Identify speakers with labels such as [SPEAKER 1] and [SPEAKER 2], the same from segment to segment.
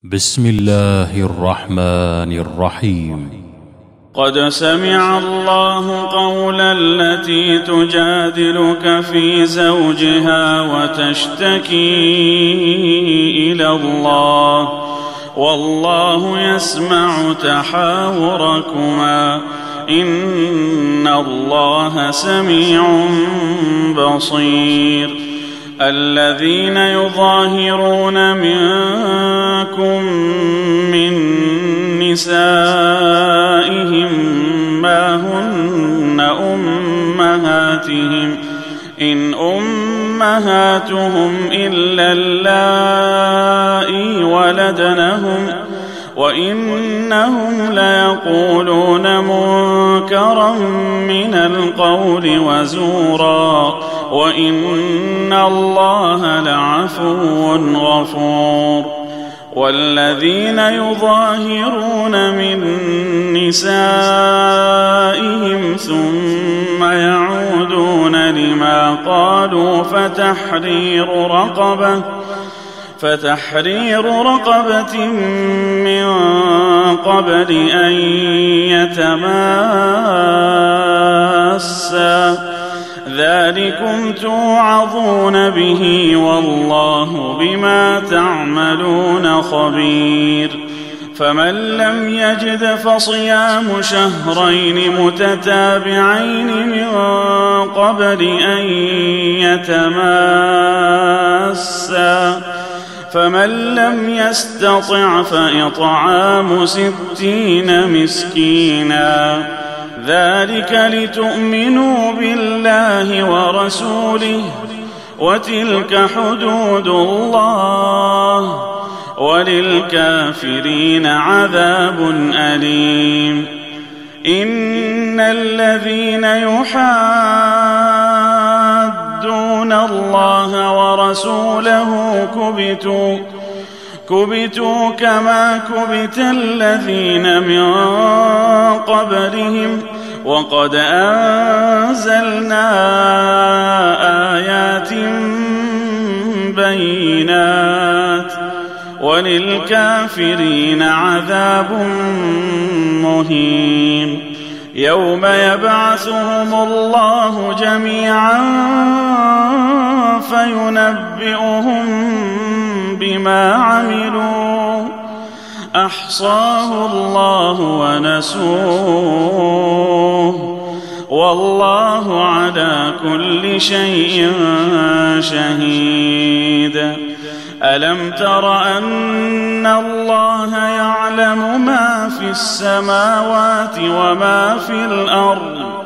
[SPEAKER 1] بسم الله الرحمن الرحيم.
[SPEAKER 2] قد سمع الله قول التي تجادلك في زوجها وتشتكي إلى الله والله يسمع تحاوركما إن الله سميع بصير. الذين يظاهرون منكم من نسائهم ما هن أمهاتهم إن أمهاتهم إلا اللائي ولدنهم وإنهم ليقولون منكرا من القول وزورا وإن الله لعفو غفور. والذين يظاهرون من نسائهم ثم يعودون لما قالوا فتحرير رقبة من قبل أن يتماسا ذلكم توعظون به والله بما تعملون خبير. فمن لم يجد فصيام شهرين متتابعين من قبل أن يتماسا فمن لم يستطع فإطعام 60 مسكينا ذلك لتؤمنوا بالله ورسوله وتلك حدود الله وللكافرين عذاب أليم. إن الذين يحادون الله ورسوله كبتوا كما كبت الذين من قبلهم وقد أنزلنا آيات بينات وللكافرين عذاب مهين. يوم يبعثهم الله جميعا فينبئهم بما عملوا أحصاه الله ونسوه والله على كل شيء شهيد. ألم تر أن الله يعلم ما في السماوات وما في الأرض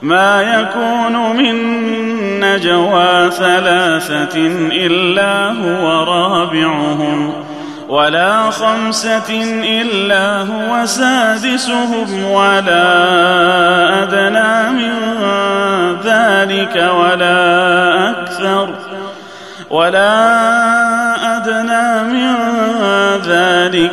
[SPEAKER 2] ما يكون من نجوى 3 إلا هو رابعهم ولا 5 إلا هو سادسهم ولا أدنى من ذلك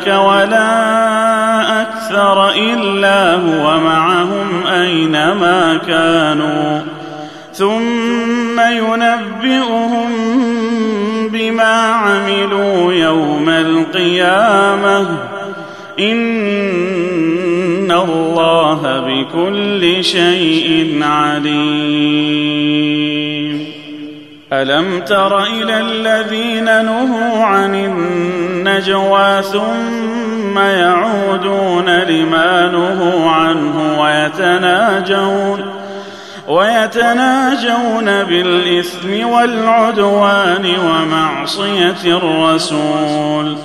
[SPEAKER 2] ولا أكثر إلا هو معهم أينما كانوا ثم ينبئهم بما عملوا يوم القيامة إن الله بكل شيء عليم. ألم تر إلى الذين نهوا عن النجوى ثم يعودون لما نهوا عنه ويتناجون بالإثم والعدوان ومعصية الرسول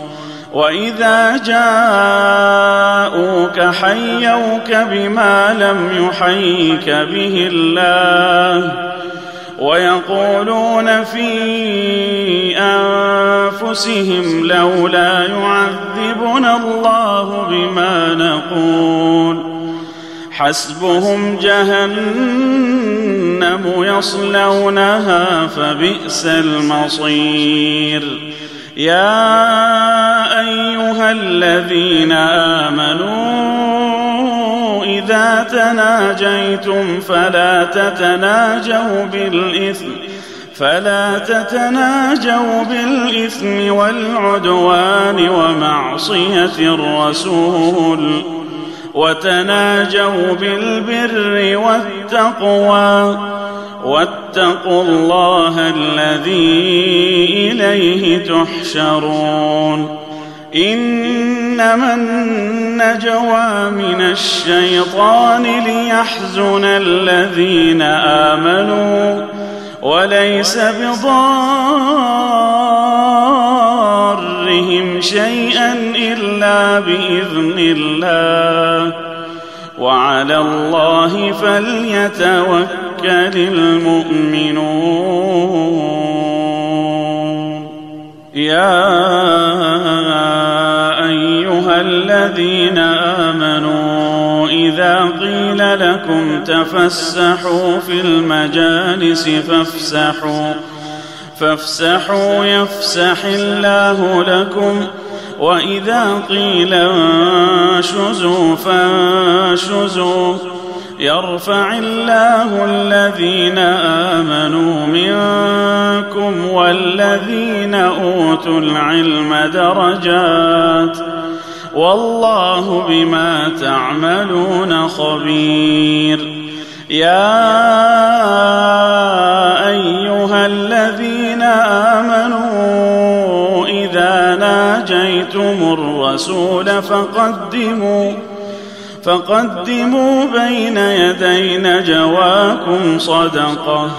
[SPEAKER 2] وإذا جاءوك حيوك بما لم يحيك به الله ويقولون في أنفسهم لولا يعذبنا الله بما نقول حسبهم جهنم يصلونها فبئس المصير. يا أيها الذين آمنوا إذا تناجيتم فلا تتناجوا بالإثم فلا تتناجوا بالإثم والعدوان ومعصية الرسول، وتناجوا بالبر والتقوى، واتقوا الله الذي إليه تحشرون. إنما النجوى من الشيطان ليحزن الذين آمنوا، وليس بضارهم شيئا إلا بإذن الله، وعلى الله فليتوكل المؤمنون. يا أيها الذين آمنوا إذا قيل لكم تفسحوا في المجالس فافسحوا يفسح الله لكم، وإذا قيل انشزوا فانشزوا يرفع الله الذين آمنوا منكم والذين أوتوا العلم درجات، والله بما تعملون خبير. يا أيها الذين آمنوا إذا ناجيتم الرسول فقدموا بين يدي نجواكم صدقة،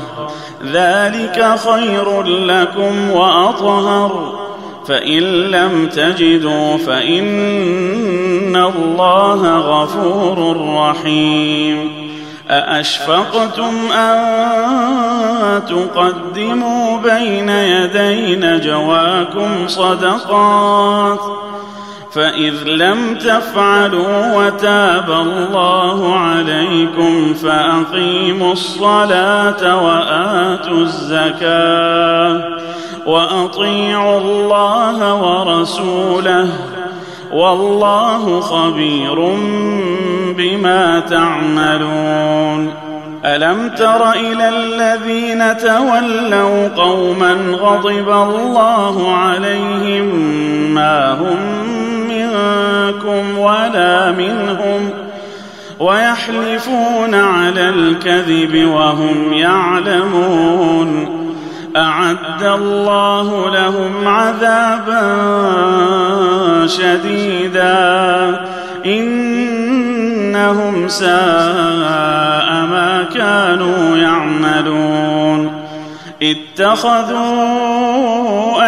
[SPEAKER 2] ذلك خير لكم وأطهر، فإن لم تجدوا فإن الله غفور رحيم. أأشفقتم أن تقدموا بين يدي نجواكم صدقات، فإذ لم تفعلوا وتاب الله عليكم فأقيموا الصلاة وآتوا الزكاة وأطيعوا الله ورسوله، والله خبير بما تعملون. ألم تر إلى الذين تولوا قوما غضب الله عليهم ما هم منكم ولا منهم، ويحلفون على الكذب وهم يعلمون، أعد الله لهم عذابا شديدا إنهم ساء ما كانوا يعملون. اتخذوا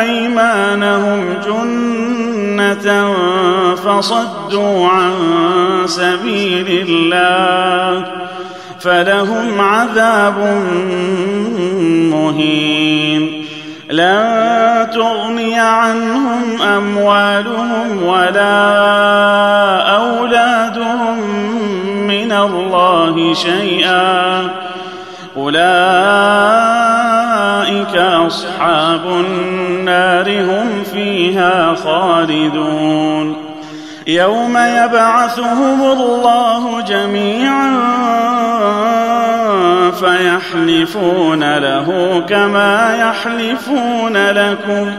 [SPEAKER 2] أيمانهم جنة فصدوا عن سبيل الله فلهم عذاب مهين. لن تغني عنهم أموالهم ولا أولادهم من الله شيئا، أولئك أصحاب النار هم فيها خالدون. يوم يبعثهم الله جميعا فيحلفون له كما يحلفون لكم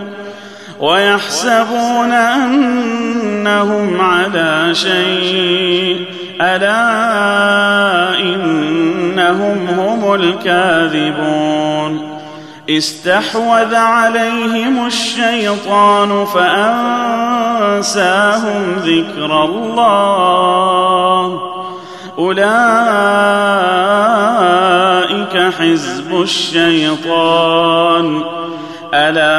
[SPEAKER 2] ويحسبون أنهم على شيء، ألا إنهم هم الكاذبون. استحوذ عليهم الشيطان فأنساهم ذكر الله، أولئك حزب الشيطان، ألا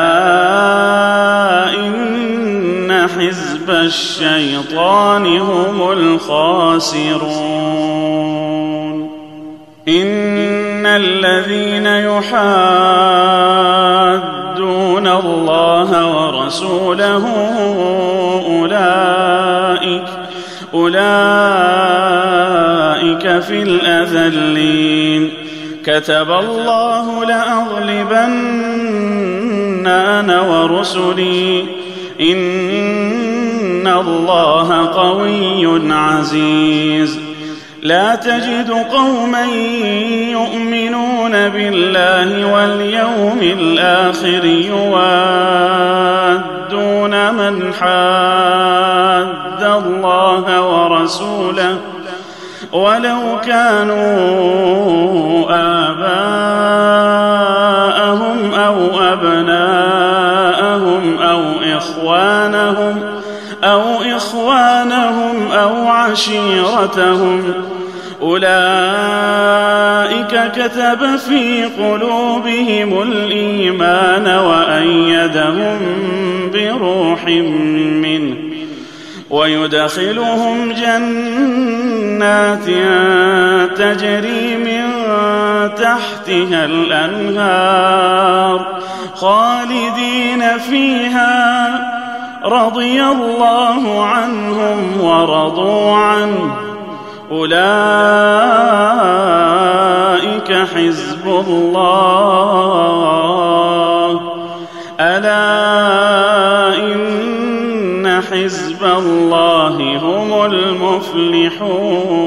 [SPEAKER 2] إن حزب الشيطان هم الخاسرون. إن الذين يحادون الله ورسوله أولئك في الأذلين. كتب الله لأغلبن أنا ورسلي إن الله قوي عزيز. لا تجد قوما يؤمنون بالله واليوم الآخر يوادون من حاد الله ورسوله ولو كانوا آباءهم أو أبناءهم أو إخوانهم أو عشيرتهم أولئك كتب في قلوبهم الإيمان وأيدهم بروح منه ويدخلهم جنات تجري من تحتها الأنهار خالدين فيها رضي الله عنهم ورضوا عنه أولئك حزب الله ألا إن حزب الله هم المفلحون